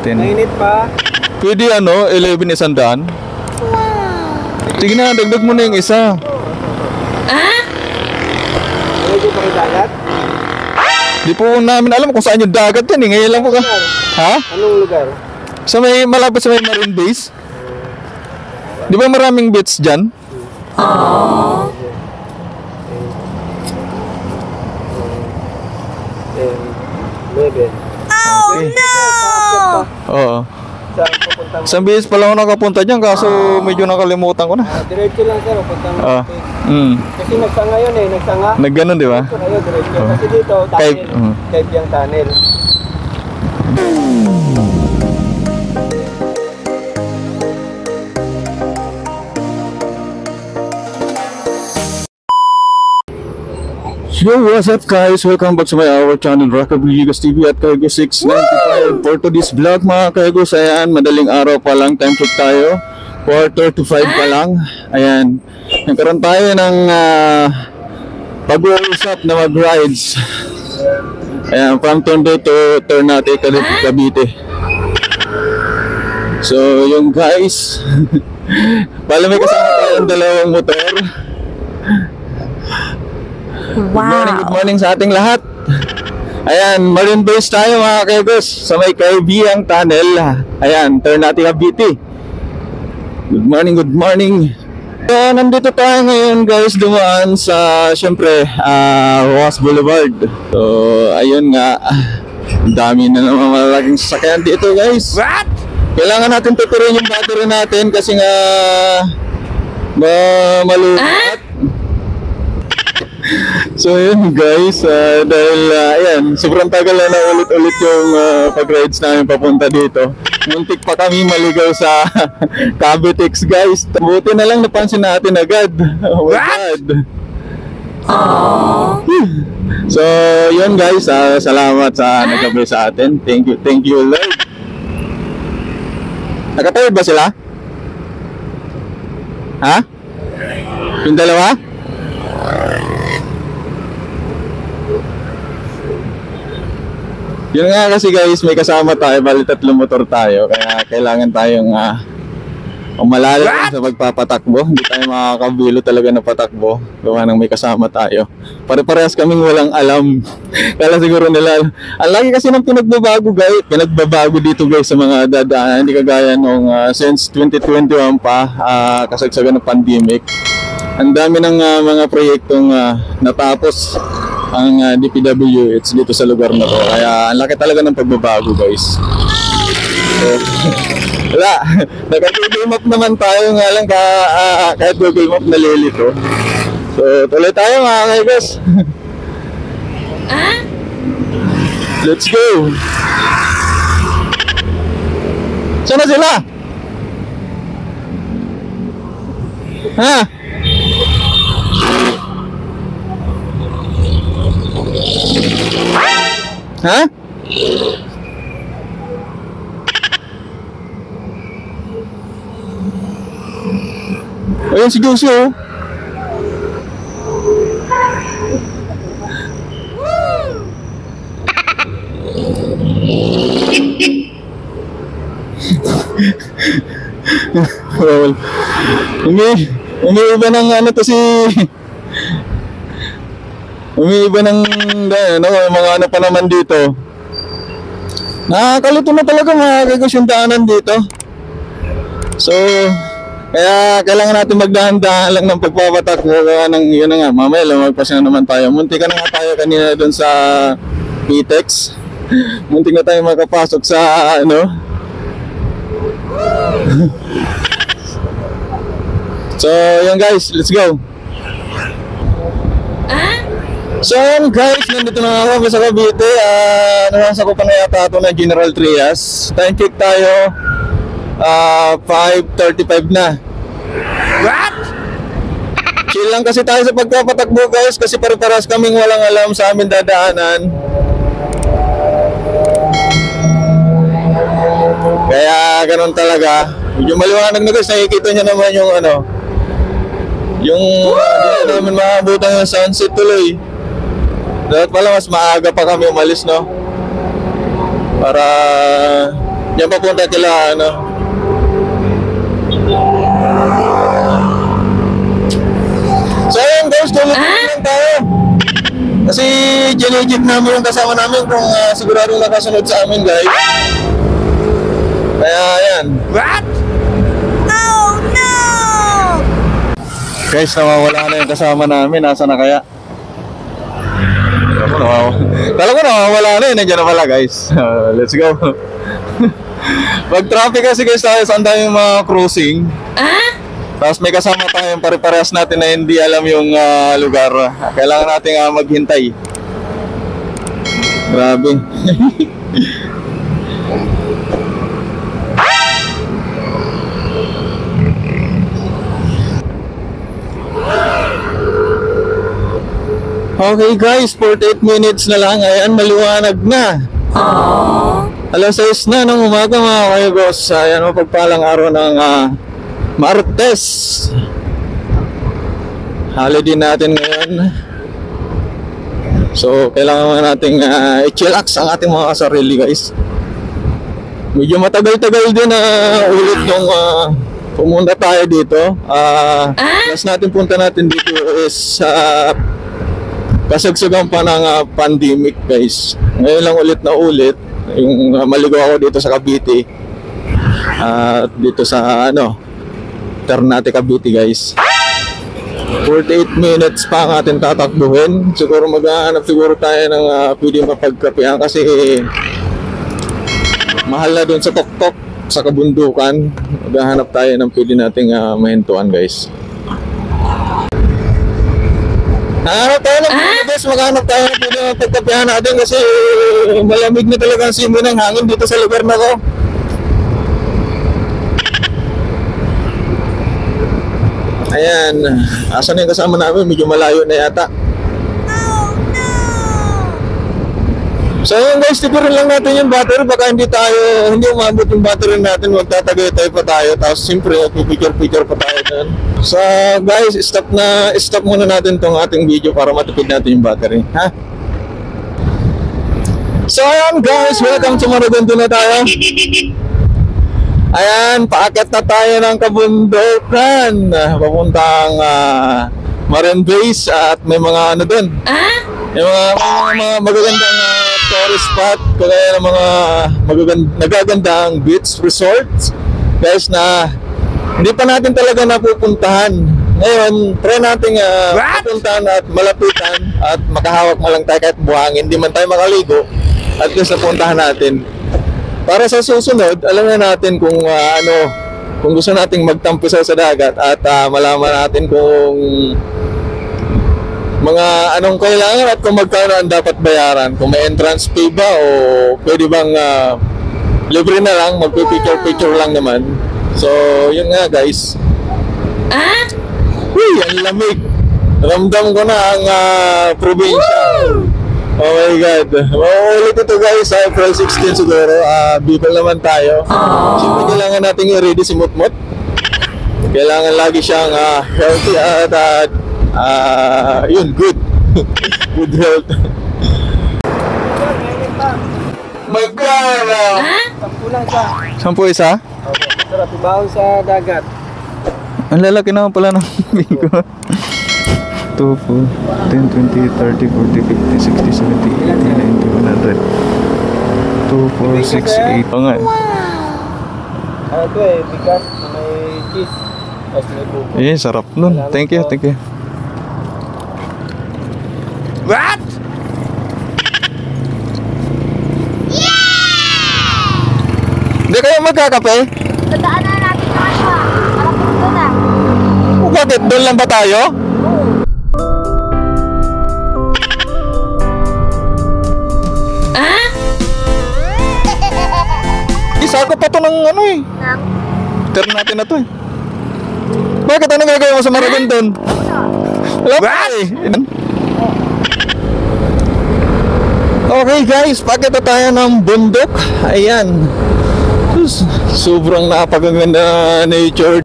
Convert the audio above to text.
10. Mainit pa. Pwede 11 isang daan. Sige na, dagdag mo na yung isa. Medyo pang dagat. Di po namin alam kung saan yung dagat yan eh. Ngayon lang po ka. Ha? Anong lugar? Malapit sa may marine base. Di ba maraming beach dyan? Aww. Oh no! Oo. Isang beses pa lang ako nakapunta dyan kaso medyo nakalimutan ko na. Diretso lang sir, punta mo. Kasi nagsanga yun eh, nagsanga. Nagganon di ba? Diretso. Kasi dito, tunnel. Type yung tunnel. Yo, what's up guys? Welcome back to my our channel Rockabiligas TV at Kaegos 695. For today's vlog mga Kaegos, ayan, madaling araw pa lang, time check tayo 4:35 pa lang. Ayan, nagkaroon tayo ng pag-uusap na mag-rides. Ayan, from Tondo to Ternate, Cavite. So yung guys, pala may kasama tayong dalawang motor. Wow. Good morning sa ating lahat. Ayan, marine base tayo mga Kaegos sa may Kaibiyang Tunnel. Ayan, Ternate, Cavite. Good morning, good morning. So, nandito tayo ngayon guys, dumaan sa syempre Roas Boulevard. So, ayun nga, ang dami na naman malaking sasakyan dito guys. What? Kailangan natin tuturin yung battery natin kasi nga malumat. So yun guys, dahil ayan, sobrang tagal na ulit-ulit yung pag-rides namin papunta dito. Muntik pa kami maligaw sa Cavitex guys. Buti na lang napansin natin agad. Oh my God. So yun guys, salamat sa nagabay sa atin. Thank you Lord. Nakatawid ba sila? Ha? Yung dalawa? Yun nga kasi guys, may kasama tayo, bali tatlong motor tayo, kaya kailangan tayong malalim sa pagpapatakbo. Hindi tayo makakabilo talaga na patakbo, gawa ng may kasama tayo. Pare-parehas kaming walang alam. Kaya siguro nila, ang lagi kasi ng pinagbabago dito guys sa mga dadaan, hindi kagaya nung since 2021 pa, kasagsagan ng pandemic. Ang dami ng mga proyektong natapos ang DPWH dito sa lugar na to. Kaya ang laki talaga ng pagbabago guys. So, wala. Naka-Google Map naman tayo nga lang kahit Google Map nalilito. So tuloy tayo mga kaibas. Let's go. Saan na sila? Ha? Ha? Ayan si Josie oh. Well, umiiba ng to si umiiba ng mga pa naman dito. Nakakalito na talaga mga Kaegos yung daanan dito. So kaya kailangan natin magdahan-dahan lang ng pagpapatakbo ng yun na nga, mamaya lumagpas na naman tayo. Muntik na nga tayo kanina doon sa PTEX. Muntik na tayo makapasok sa So yun guys, let's go. So guys, nandito na ako sa Cavite. Nasa ko pa na yata ito na General Trias. Time check tayo 5:35 na. What? Chill lang kasi tayo sa pagpapatakbo guys, kasi pare-paras kaming walang alam sa amin dadaanan. Kaya ganun talaga. Medyo maliwanag na guys, nakikita nyo naman yung yung hindi namin maabutan yung sunset tuloy. Dapat pala mas maaga pa kami umalis, no? Para Diyan papunta kila ano. So ayun guys, tuloy lang tayo. Kasi ginigit namin yung kasama namin kung siguradong nakasunod sa amin guys. Kaya ayan. What? Oh no! Guys, nawawala na yung kasama namin. Nasa na kaya? Kala ko nawawala na yun. Nandiyan na pala guys. Let's go. Pag traffic kasi guys tayo, saan tayo yung mga crossing. Tapos may kasama tayong pare-parehas natin na hindi alam yung lugar. Kailangan natin maghintay. Grabe. Okay guys, 48 minutes na lang. Ayan, maliwanag na. Alas 6 na ng umaga mga kaibos. Ayan, mapagpalang araw ng Martes. Holiday natin ngayon. So, kailangan nating i-chillax ang ating mga sarili guys. Medyo matagal-tagal din ulit nung pumunta tayo dito. Last natin punta natin dito is kasagsagan pa ng pandemic guys. Ngayon lang ulit na ulit yung maligaw ako dito sa Cavite at dito sa Ternate Cavite guys. 48 minutes pa ang atin tatakbuhin. Siguro maghahanap siguro tayo ng pwede mapagkapehan kasi mahal na doon sa tuktok sa kabundukan. Maghahanap tayo ng pwede nating mahintuan guys. Hanap tayo ng pwede guys, maghanap tayo ng pwede mapagkapehan natin kasi malamig na talaga ang simoy ng hangin dito sa lugar na ko. Ayan, asan na yung kasama namin? Medyo malayo na yata. So yun guys, tipirin lang natin yung battery. Baka hindi umabot yung battery natin. Magtatagay-tay pa tayo. Tapos siyempre, picture pa tayo doon. So guys, stop muna natin tong ating video para matipid natin yung battery. Ha? So ayan guys, welcome to Maragondo na tayo. Ayan, paakyat na tayo ng kabundukan. Papuntang Marine Base at may mga doon. May mga magagandang tourist spot, kaya ng mga nagagandang beach resorts. Guys na hindi pa natin talaga napupuntahan. Ngayon, try natin mapuntahan at malapitan at makahawak mo lang tayo kahit buhangin. Hindi man tayo makaligo at least napuntahan natin. Para sa susunod, alam na natin kung kung gusto nating magtampisaw sa dagat at malaman natin kung mga anong kailangan at kung magkano ang dapat bayaran. Kung may entrance fee ba o pwede bang libre na lang, magpipicture lang naman. So, yun nga guys. Uy, ang lamig. Ramdam ko na ang probinsya. Oh my God. Ulit ito guys, April 16 siguro. Bicol naman tayo. Siyempre kailangan natin i-ready si Mutmut. Kailangan lagi siyang healthy at yun, good. Good health. Magkano? 10 lang siya. 10 isa? Sarap ibaon sa dagat. Ang lalaki naman pala ng bigo. 2, 4, 10, 20, 30, 40, 50, 60, 70, 80, 90, 100. 2, 4, 6, 8. Oo nga. Ito bigas, may cheese. Tapos may buko. Sarap nun. Thank you. What? Hindi kayo magkakape? Dadaanan natin na siya. Para punto na. Bakit? Doon lang ba tayo? Isa ko pa to ng Ternate na to eh. Bakit? Anong gagawin mo sa Maragondon? Wala pa eh. Okay guys, pagkita tayo ng bundok. Ayan. Sobrang napakaganda nature